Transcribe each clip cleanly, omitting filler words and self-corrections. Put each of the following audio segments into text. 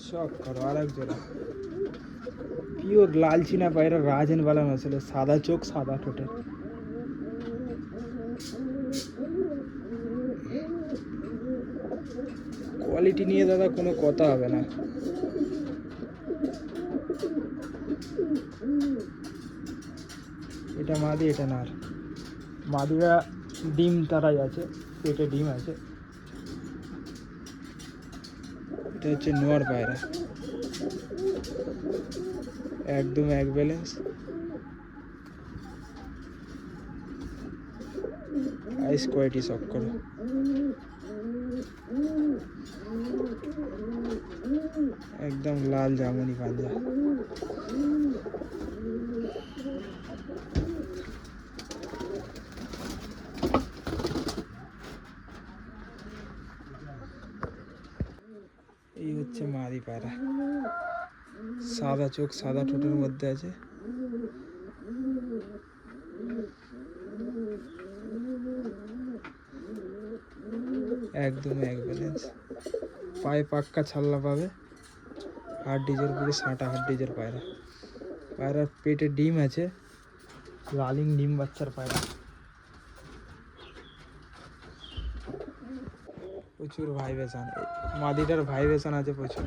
শখ করো আর এক জোড়া পিওর লাল চিনা পায়রা রাজেন বালা নসলে, সাদা চোখ সাদা ঠোঁটে। কোয়ালিটি নিয়ে দাদা কোনো কথা হবে না। এটা মাদি, এটা নার। মাদিরা ডিম তারাই আছে, পেটে ডিম আছে। এটা হচ্ছে নোয়ার পায়রা, একদম এক ব্যালেন্স। আইস কোয়ালিটি শখ করো। একদম লাল জামুনি পাঞ্জা। এই হচ্ছে মাদি পায়রা, সাদা চোখ সাদা ঠোঁটের মধ্যে আছে। একদম এক ব্যালেন্স, পায়ে পাক্কা ছাল্লা পাবে, হাড় ডিজের পুরো সাঁটা হাড় ডিজের পায়রা। পায়রার পেটে ডিম আছে, লালিং ডিম বাচ্চার পায়রা। প্রচুর ভাইব্রেশন, মাদিটার ভাইব্রেশন আছে প্রচুর।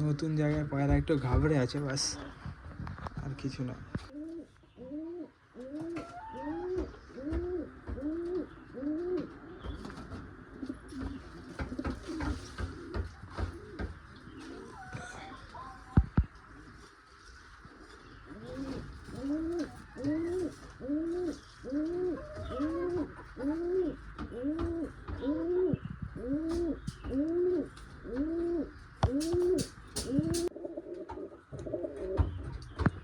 নতুন জায়গায় পায়রা একটু ঘাবড়ে আছে, বাস আর কিছু না।